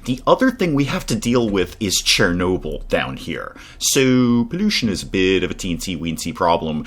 The other thing we have to deal with is Chernobyl down here. So pollution is a bit of a teensy-weensy problem.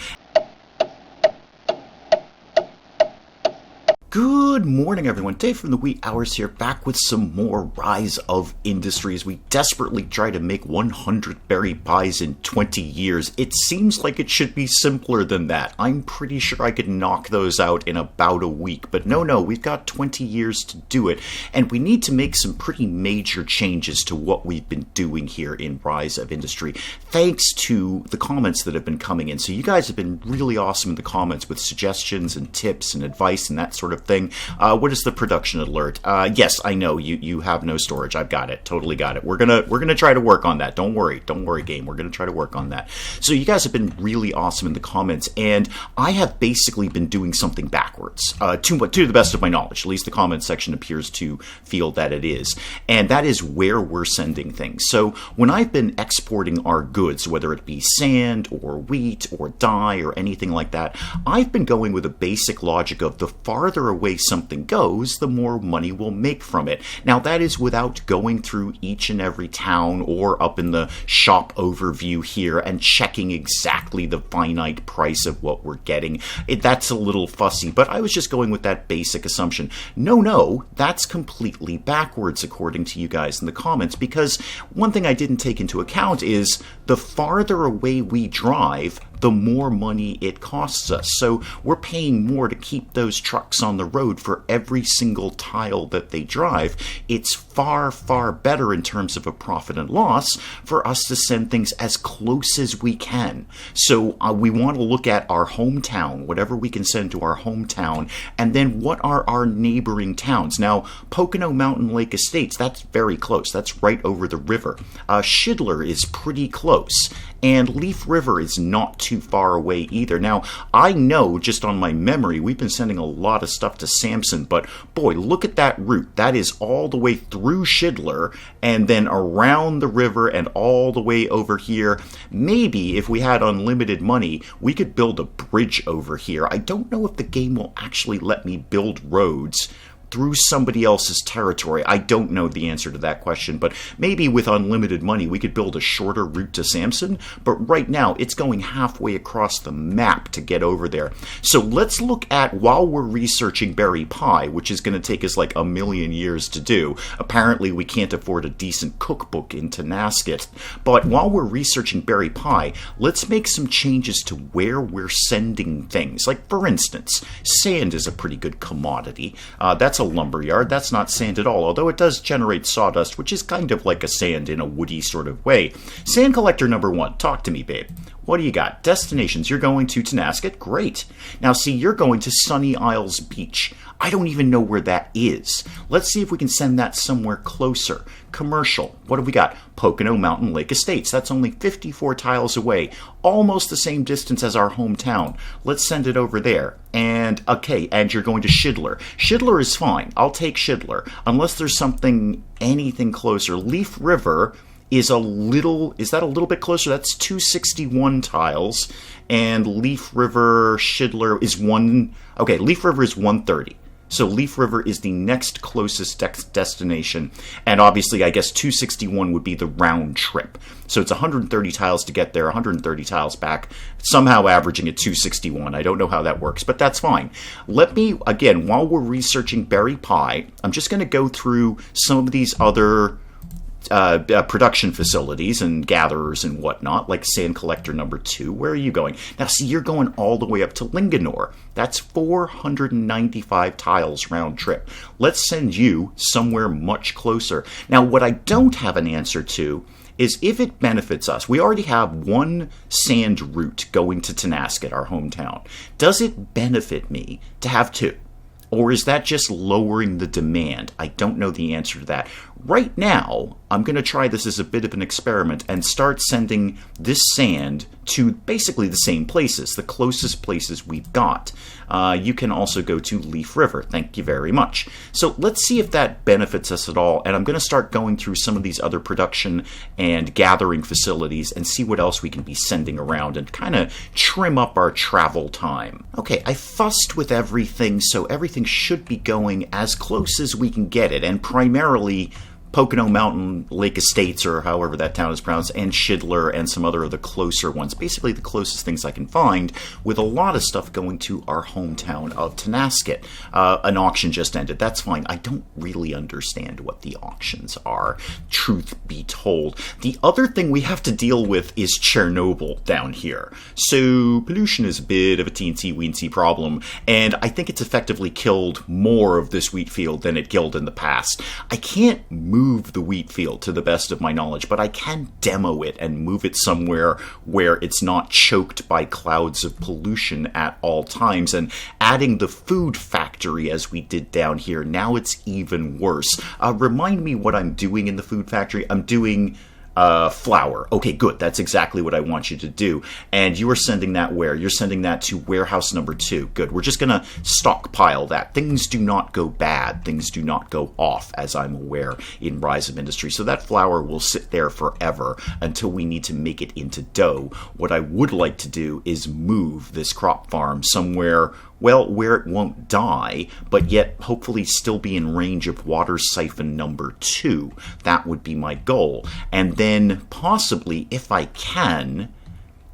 Good morning, everyone. Dave from the Wee Hours here, back with some more Rise of Industries. We desperately try to make 100 berry pies in 20 years. It seems like it should be simpler than that. I'm pretty sure I could knock those out in about a week. But no, we've got 20 years to do it. And we need to make some pretty major changes to what we've been doing here in Rise of Industry. Thanks to the comments that have been coming in. So you guys have been really awesome in the comments with suggestions and tips and advice and that sort of thing. What is the production alert? Yes, I know you have no storage. I've got it. Totally got it. We're gonna try to work on that. Don't worry, game. We're gonna try to work on that. So you guys have been really awesome in the comments, and I have basically been doing something backwards, to the best of my knowledge. At least the comment section appears to feel that it is, and that is where we're sending things. So when I've been exporting our goods, whether it be sand or wheat or dye or anything like that, I've been going with a basic logic of the farther away something goes, the more money we'll make from it. Now that is without going through each and every town or up in the shop overview here and checking exactly the finite price of what we're getting. That's a little fussy, but I was just going with that basic assumption. No, that's completely backwards according to you guys in the comments, because one thing I didn't take into account is the farther away we drive, the more money it costs us. So we're paying more to keep those trucks on the road for every single tile that they drive. It's far, far better in terms of a profit and loss for us to send things as close as we can. So we want to look at our hometown, whatever we can send to our hometown, and then what are our neighboring towns. Now, Pocono Mountain Lake Estates, that's very close. That's right over the river. Shidler is pretty close, and Leaf River is not too far away either. Now, I know just on my memory, we've been sending a lot of stuff to Samson, but boy, look at that route. That is all the way through Shidler and then around the river and all the way over here. Maybe if we had unlimited money, we could build a bridge over here. I don't know if the game will actually let me build roads through somebody else's territory. I don't know the answer to that question, but maybe with unlimited money we could build a shorter route to Samson, but right now it's going halfway across the map to get over there. So let's look at, while we're researching berry pie, which is going to take us like a million years to do. Apparently we can't afford a decent cookbook in Tenasket, but while we're researching berry pie, let's make some changes to where we're sending things. Like, for instance, sand is a pretty good commodity. That's a lumberyard. That's not sand at all, although it does generate sawdust, which is kind of like a sand in a woody sort of way. Sand collector number 1, talk to me, babe. What do you got? Destinations. You're going to Tenasket? Great. Now, see, you're going to Sunny Isles Beach. I don't even know where that is. Let's see if we can send that somewhere closer. Commercial. What have we got? Pocono Mountain Lake Estates. That's only 54 tiles away. Almost the same distance as our hometown. Let's send it over there. And, okay, and you're going to Shidler. Shidler is fine. I'll take Shidler. Unless there's anything closer. Leaf River is that a little bit closer? That's 261 tiles. And Leaf River, Shidler is Leaf River is 130. So Leaf River is the next closest destination, and obviously I guess 261 would be the round trip. So it's 130 tiles to get there, 130 tiles back, somehow averaging at 261. I don't know how that works, but that's fine. Let me, again, while we're researching berry pie, I'm just going to go through some of these other production facilities and gatherers and whatnot, like sand collector number 2. Where are you going? Now, see, you're going all the way up to Linganore. That's 495 tiles round trip. Let's send you somewhere much closer. Now, what I don't have an answer to is if it benefits us. We already have one sand route going to Tenasket, our hometown. Does it benefit me to have 2? Or is that just lowering the demand? I don't know the answer to that. Right now, I'm going to try this as a bit of an experiment and start sending this sand to basically the same places, the closest places we've got. You can also go to Leaf River. Thank you very much. So let's see if that benefits us at all. And I'm going to start going through some of these other production and gathering facilities and see what else we can be sending around and kind of trim up our travel time. Okay, I fussed with everything, so everything should be going as close as we can get it, and primarily Pocono Mountain Lake Estates, or however that town is pronounced, and Schindler, and some other of the closer ones. Basically the closest things I can find, with a lot of stuff going to our hometown of Tonasket. An auction just ended. That's fine. I don't really understand what the auctions are, truth be told. The other thing we have to deal with is Chernobyl down here. So pollution is a bit of a teensy-weensy problem, and I think it's effectively killed more of this wheat field than it killed in the past. I can't move the wheat field to the best of my knowledge, but I can demo it and move it somewhere where it's not choked by clouds of pollution at all times. And adding the food factory as we did down here, now it's even worse. Remind me what I'm doing in the food factory. I'm doing flour. Okay, good. That's exactly what I want you to do. And you are sending that where? You're sending that to warehouse number 2. Good. We're just going to stockpile that. Things do not go bad. Things do not go off, as I'm aware, in Rise of Industry. So that flour will sit there forever until we need to make it into dough. What I would like to do is move this crop farm somewhere, well, where it won't die, but yet hopefully still be in range of water siphon number 2. That would be my goal. And then possibly, if I can,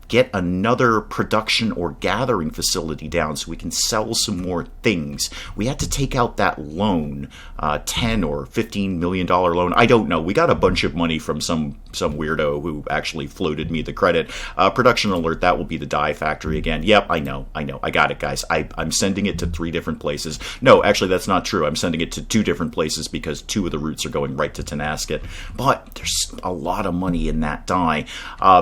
get another production or gathering facility down so we can sell some more things. We had to take out that loan, $10 or $15 million loan. I don't know. We got a bunch of money from some weirdo who actually floated me the credit. Production alert, that will be the dye factory again. Yep, I know. I got it, guys. I'm sending it to 3 different places. No, actually, that's not true. I'm sending it to 2 different places because 2 of the routes are going right to Tonasket. But there's a lot of money in that dye.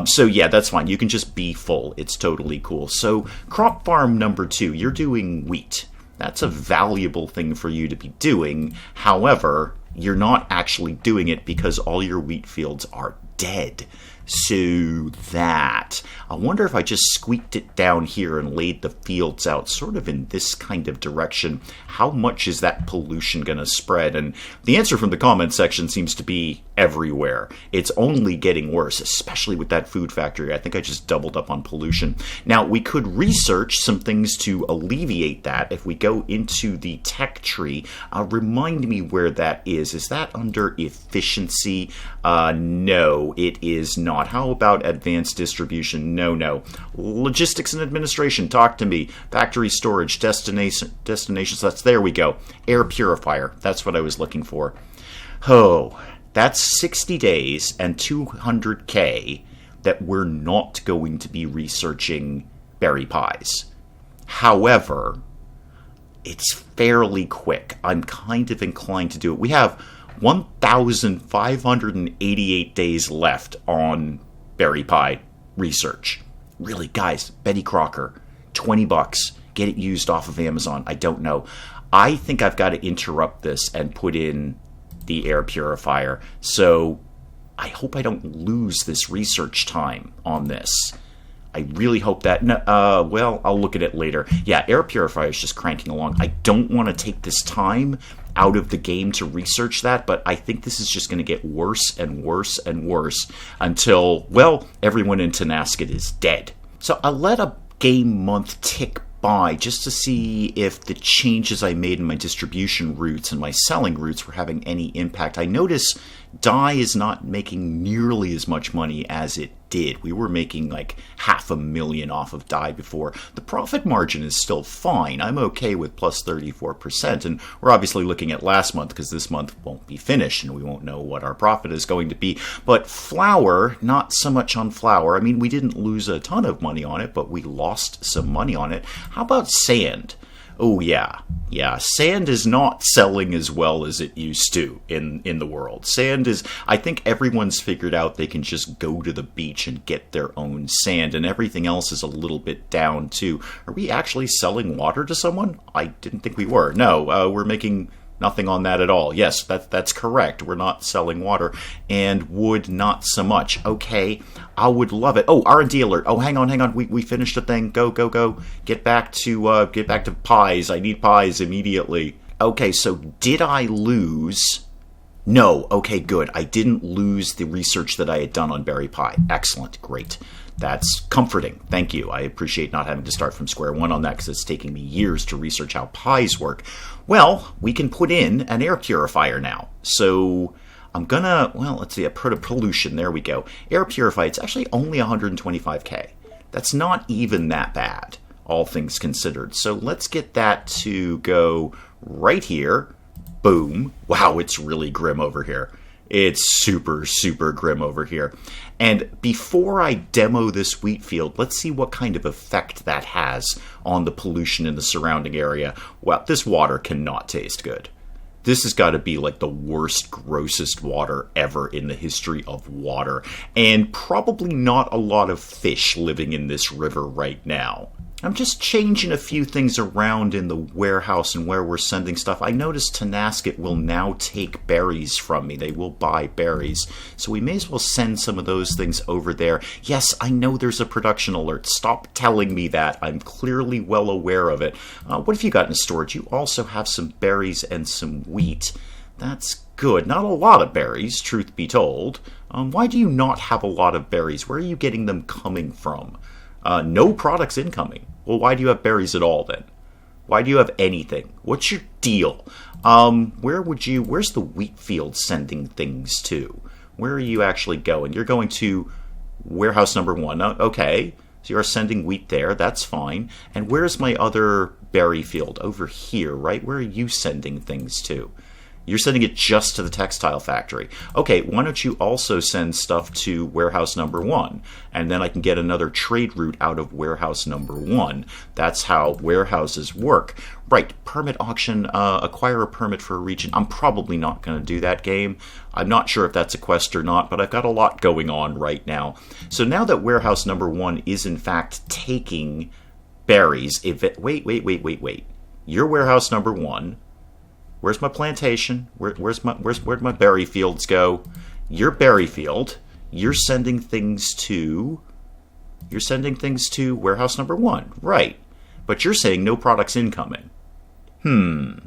So yeah, that's fine. You can just be full. It's totally cool. So crop farm number 2, you're doing wheat. That's a valuable thing for you to be doing. However, you're not actually doing it because all your wheat fields are dead. So that, I wonder if I just squeaked it down here and laid the fields out sort of in this kind of direction, how much is that pollution going to spread? And the answer from the comment section seems to be everywhere. It's only getting worse, especially with that food factory. I think I just doubled up on pollution. Now, we could research some things to alleviate that. If we go into the tech tree, remind me where that is. Is that under efficiency? No, it is not. How about advanced distribution? No. Logistics and administration, talk to me. Factory storage, destinations, there we go. Air purifier, that's what I was looking for. Oh, that's 60 days and 200K that we're not going to be researching berry pies. However, it's fairly quick. I'm kind of inclined to do it. We have 1,588 days left on berry pie research. Really, guys, Betty Crocker, $20. Get it used off of Amazon. I don't know. I think I've got to interrupt this and put in the air purifier. So I hope I don't lose this research time on this. I really hope that... well, I'll look at it later. Yeah, air purifier is just cranking along. I don't want to take this time out of the game to research that, but I think this is just going to get worse and worse and worse until, well, everyone in Tonasket is dead. So I'll let a game month tick by just to see if the changes I made in my distribution routes and my selling routes were having any impact. I notice dye is not making nearly as much money as it did. We were making like $500,000 off of dye before. The profit margin is still fine. I'm okay with plus 34%, and we're obviously looking at last month because this month won't be finished and we won't know what our profit is going to be. But flour, not so much on flour. I mean, we didn't lose a ton of money on it, but we lost some money on it. How about sand? Oh, yeah. Sand is not selling as well as it used to in the world. Sand is, I think everyone's figured out they can just go to the beach and get their own sand, and everything else is a little bit down too. Are we actually selling water to someone? I didn't think we were. No, we're making nothing on that at all. Yes, that's correct. We're not selling water. And wood, not so much. Okay, I would love it. Oh, R&D alert. Oh, hang on. We finished the thing. Go. Get back to pies. I need pies immediately. Okay, so did I lose? No. Okay, good. I didn't lose the research that I had done on berry pie. Excellent. Great. That's comforting. Thank you. I appreciate not having to start from square one on that because it's taking me years to research how pies work. Well, we can put in an air purifier now. So I'm gonna, well, let's see, pollution, there we go. Air purify, it's actually only 125k. That's not even that bad, all things considered. So let's get that to go right here. Boom. Wow, it's really grim over here. It's super, super grim over here. And before I demo this wheat field, let's see what kind of effect that has on the pollution in the surrounding area. Well, this water cannot taste good. This has got to be like the worst, grossest water ever in the history of water. And probably not a lot of fish living in this river right now. I'm just changing a few things around in the warehouse and where we're sending stuff. I noticed Tenasket will now take berries from me. They will buy berries. So we may as well send some of those things over there. Yes, I know there's a production alert. Stop telling me that. I'm clearly well aware of it. What have you got in storage? You also have some berries and some wheat. That's good. Not a lot of berries, truth be told. Why do you not have a lot of berries? Where are you getting them coming from? No products incoming. Well, why do you have berries at all then? Why do you have anything? What's your deal? Where's the wheat field sending things to? Where are you actually going? You're going to warehouse number 1. Okay, so you're sending wheat there. That's fine. And where's my other berry field? Over here, right? Where are you sending things to? You're sending it just to the textile factory. Okay, why don't you also send stuff to warehouse number 1? And then I can get another trade route out of warehouse number 1. That's how warehouses work. Right, permit auction, acquire a permit for a region. I'm probably not going to do that game. I'm not sure if that's a quest or not, but I've got a lot going on right now. So now that warehouse number 1 is in fact taking berries, wait. Your warehouse number 1. Where's my plantation? Where'd my berry fields go? Your berry field. You're sending things to warehouse number 1. Right. But you're saying no products incoming. I'll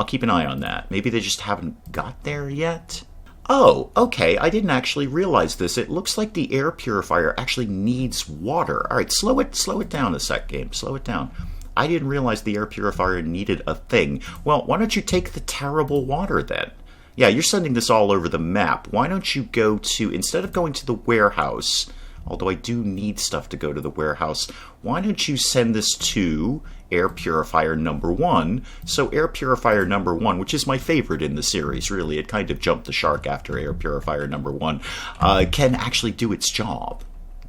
keep an eye on that. Maybe they just haven't got there yet? Oh, okay. I didn't actually realize this. It looks like the air purifier actually needs water. All right, slow it down a sec, game. Slow it down. I didn't realize the air purifier needed a thing. Well, why don't you take the terrible water then? Yeah, you're sending this all over the map. Why don't you go to, instead of going to the warehouse, although I do need stuff to go to the warehouse, why don't you send this to air purifier number 1? So air purifier number 1, which is my favorite in the series, really, it kind of jumped the shark after air purifier number 1, can actually do its job.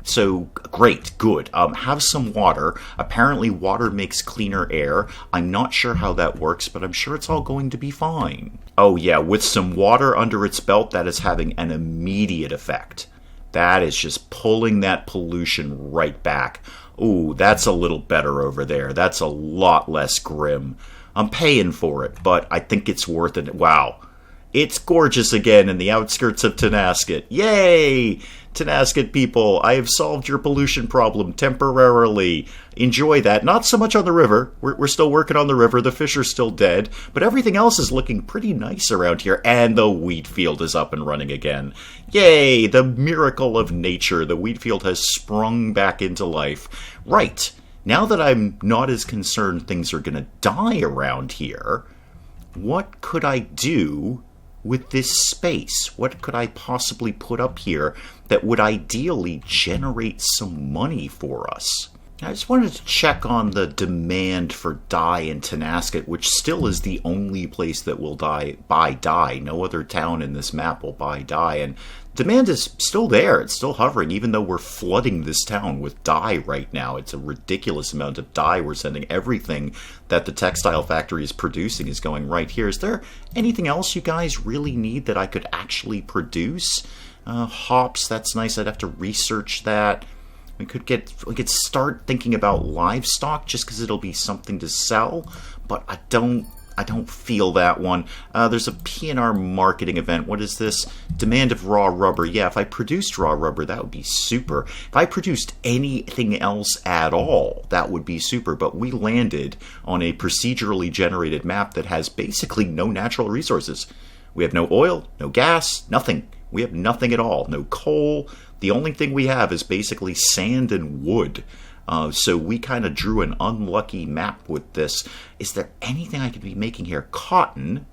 So, great, good. Have some water. Apparently water makes cleaner air. I'm not sure how that works, but I'm sure it's all going to be fine. Oh yeah, with some water under its belt, that is having an immediate effect. That is just pulling that pollution right back. Ooh, that's a little better over there. That's a lot less grim. I'm paying for it, but I think it's worth it. Wow. It's gorgeous again in the outskirts of Tenasket. Yay! Tenasket people, I have solved your pollution problem temporarily. Enjoy that. Not so much on the river. We're still working on the river. The fish are still dead. But everything else is looking pretty nice around here. And the wheat field is up and running again. Yay! The miracle of nature. The wheat field has sprung back into life. Right. Now that I'm not as concerned things are going to die around here, what could I do with this space? What could I possibly put up here that would ideally generate some money for us? I just wanted to check on the demand for dye in Tenasket, which still is the only place that will buy dye. No other town in this map will buy dye, and demand is still there. It's still hovering, even though we're flooding this town with dye right now. It's a ridiculous amount of dye we're sending. Everything that the textile factory is producing is going right here. Is there anything else you guys really need that I could actually produce? Hops, that's nice. I'd have to research that. We could start thinking about livestock just because it'll be something to sell, but I don't feel that one. There's a P&R marketing event. What is this? Demand of raw rubber. Yeah, if I produced raw rubber, that would be super. If I produced anything else at all, that would be super. But we landed on a procedurally generated map that has basically no natural resources. We have no oil, no gas, nothing. We have nothing at all. No coal. The only thing we have is basically sand and wood. So we kind of drew an unlucky map with this. Is there anything I could be making here? Cotton.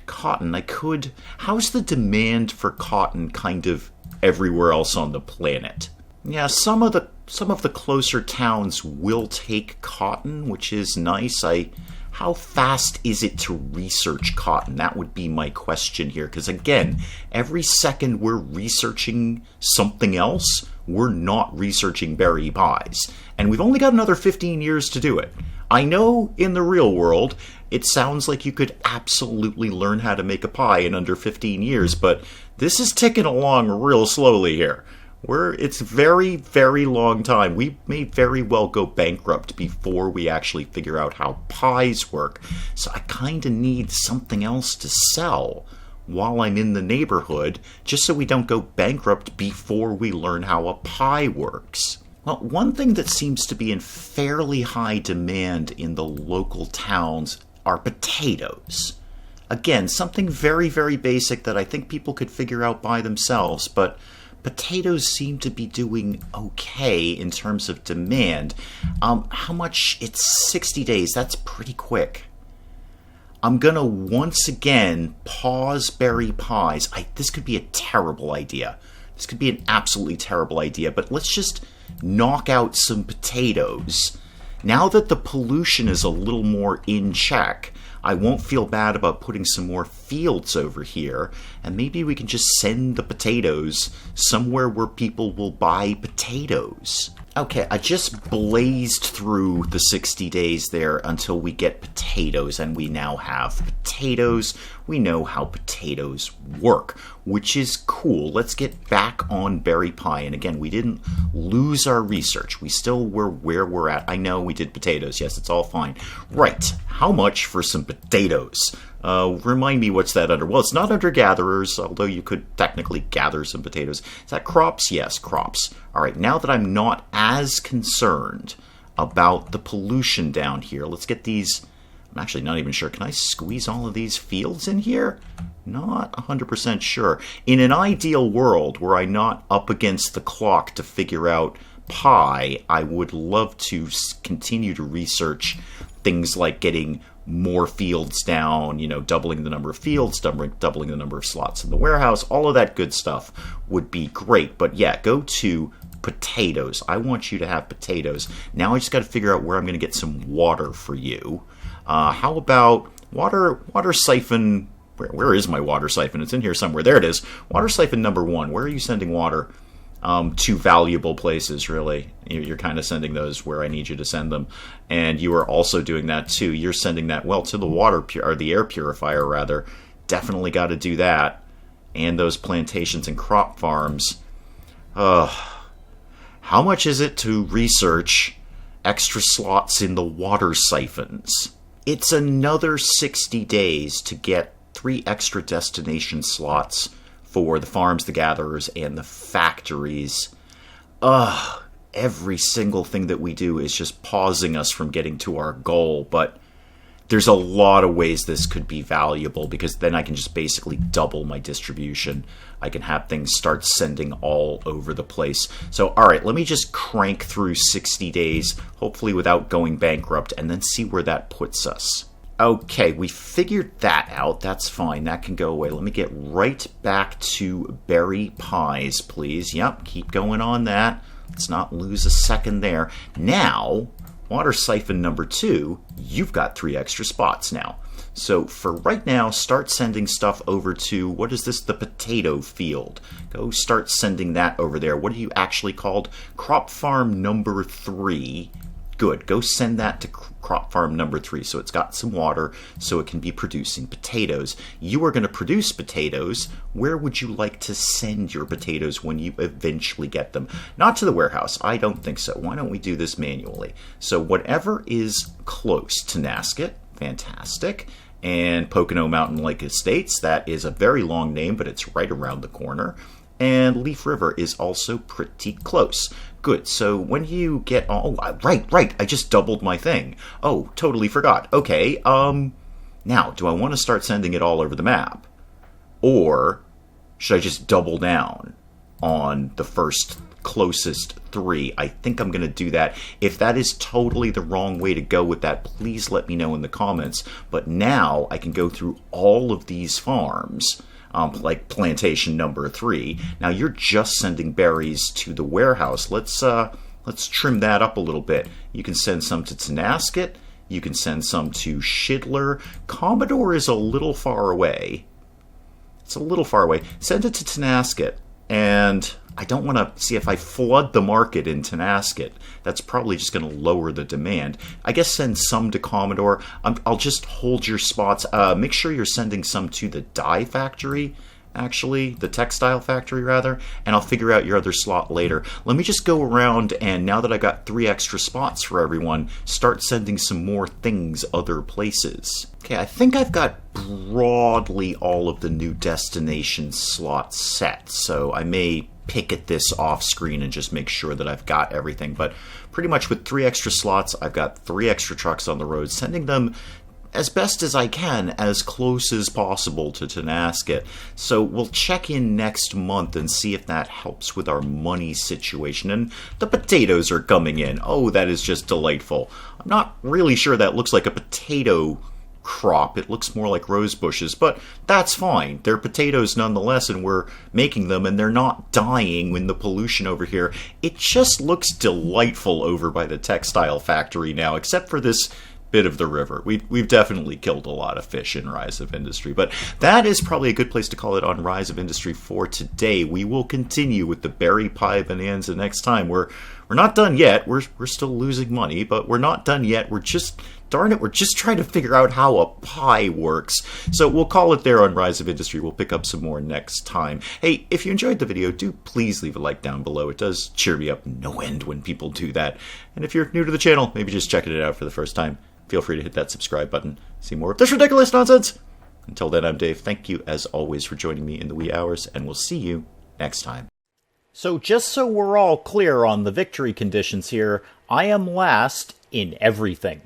cotton, I could... How's the demand for cotton kind of everywhere else on the planet? Yeah, some of the closer towns will take cotton, which is nice. How fast is it to research cotton? That would be my question here. Because again, every second we're researching something else, we're not researching berry pies. And we've only got another 15 years to do it. I know in the real world, it sounds like you could absolutely learn how to make a pie in under 15 years, but this is ticking along real slowly here. It's very, very long time. We may very well go bankrupt before we actually figure out how pies work. So I kind of need something else to sell while I'm in the neighborhood, just so we don't go bankrupt before we learn how a pie works. Well, one thing that seems to be in fairly high demand in the local towns are potatoes. Again, something very, very basic that I think people could figure out by themselves, but potatoes seem to be doing okay in terms of demand. How much? It's 60 days. That's pretty quick. I'm going to once again pause berry pies. This could be a terrible idea. This could be an absolutely terrible idea, but let's just knock out some potatoes. Now that the pollution is a little more in check, I won't feel bad about putting some more fields over here, and maybe we can just send the potatoes somewhere where people will buy potatoes. Okay, I just blazed through the 60 days there until we get potatoes, and we now have potatoes. We know how potatoes work, which is cool. Let's get back on berry pie. And again, we didn't lose our research. We still were where we're at. I know we did potatoes. Yes, it's all fine. Right, how much for some potatoes? Remind me, what's that under? Well, it's not under gatherers, although you could technically gather some potatoes. Is that crops? Yes, crops. All right, now that I'm not as concerned about the pollution down here, let's get these. I'm actually not even sure. Can I squeeze all of these fields in here? Not 100% sure. In an ideal world where I'm not up against the clock to figure out pie, I would love to continue to research things like getting more fields down, doubling the number of fields, doubling the number of slots in the warehouse. All of that good stuff would be great. But yeah, go to potatoes. I want you to have potatoes. Now I just got to figure out where I'm going to get some water for you. How about water siphon? Where is my water siphon? It's in here somewhere. There it is. Water siphon number 1. Where are you sending water? To valuable places, really. You're kind of sending those where I need you to send them. And you are also doing that, too. You're sending that, to the or the air purifier, rather. Definitely got to do that. And those plantations and crop farms. How much is it to research extra slots in the water siphons? It's another 60 days to get 3 extra destination slots for the farms, the gatherers, and the factories. Every single thing that we do is just pausing us from getting to our goal, but there's a lot of ways this could be valuable, because then I can just basically double my distribution. I can have things start sending all over the place. So, all right, let me just crank through 60 days, hopefully without going bankrupt, and then see where that puts us. Okay, we figured that out. That's fine. That can go away. Let me get right back to berry pies, please. Yep, keep going on that. Let's not lose a second there. Now, water siphon number 2, you've got 3 extra spots now. So for right now, start sending stuff over to, what is this, the potato field. Go start sending that over there. What are you actually called? Crop farm number 3. Good. Go send that to crop farm number 3 so it's got some water so it can be producing potatoes. You are going to produce potatoes. Where would you like to send your potatoes when you eventually get them? Not to the warehouse. I don't think so. Why don't we do this manually? So whatever is close to Nasket, fantastic. And Pocono Mountain Lake Estates, that is a very long name, but it's right around the corner. And Leaf River is also pretty close. Good, so when you get... Oh, right, I just doubled my thing. Oh, totally forgot. Okay, now, do I want to start sending it all over the map? Or should I just double down on the first closest 3. I think I'm going to do that. If that is totally the wrong way to go with that, please let me know in the comments. But now I can go through all of these farms, like plantation number 3. Now you're just sending berries to the warehouse. Let's trim that up a little bit. You can send some to Tenasket. You can send some to Schindler. Commodore is a little far away. It's a little far away. Send it to Tenasket. And I don't want to see if I flood the market in Tenasket. That's probably just going to lower the demand. I guess send some to Commodore. I'll just hold your spots. Make sure you're sending some to the dye factory, actually, the textile factory rather, and I'll figure out your other slot later. Let me just go around, and now that I got 3 extra spots for everyone, start sending some more things other places. Okay, I think I've got broadly all of the new destination slots set, so I may pick at this off screen and just make sure that I've got everything. But pretty much with 3 extra slots, I've got 3 extra trucks on the road, sending them as best as I can, as close as possible to Tenasket. So we'll check in next month and see if that helps with our money situation. And the potatoes are coming in. Oh, that is just delightful. I'm not really sure that looks like a potato crop. It looks more like rose bushes, but that's fine. They're potatoes nonetheless, and we're making them, and they're not dying in the pollution over here. It just looks delightful over by the textile factory now, except for this bit of the river. We've definitely killed a lot of fish in Rise of Industry, but that is probably a good place to call it on Rise of Industry for today. We will continue with the berry pie bonanza next time. We're not done yet. We're still losing money, but we're not done yet. We're just, darn it, we're just trying to figure out how a pie works. So we'll call it there on Rise of Industry. We'll pick up some more next time. Hey, if you enjoyed the video, do please leave a like down below. It does cheer me up no end when people do that. And if you're new to the channel, maybe just checking it out for the first time, feel free to hit that subscribe button. See more of this ridiculous nonsense. Until then, I'm Dave. Thank you, as always, for joining me in the wee hours, and we'll see you next time. So just so we're all clear on the victory conditions here, I am last in everything.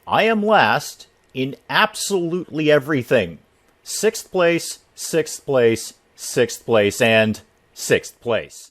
I am last in absolutely everything. 6th place, 6th place, 6th place, and 6th place.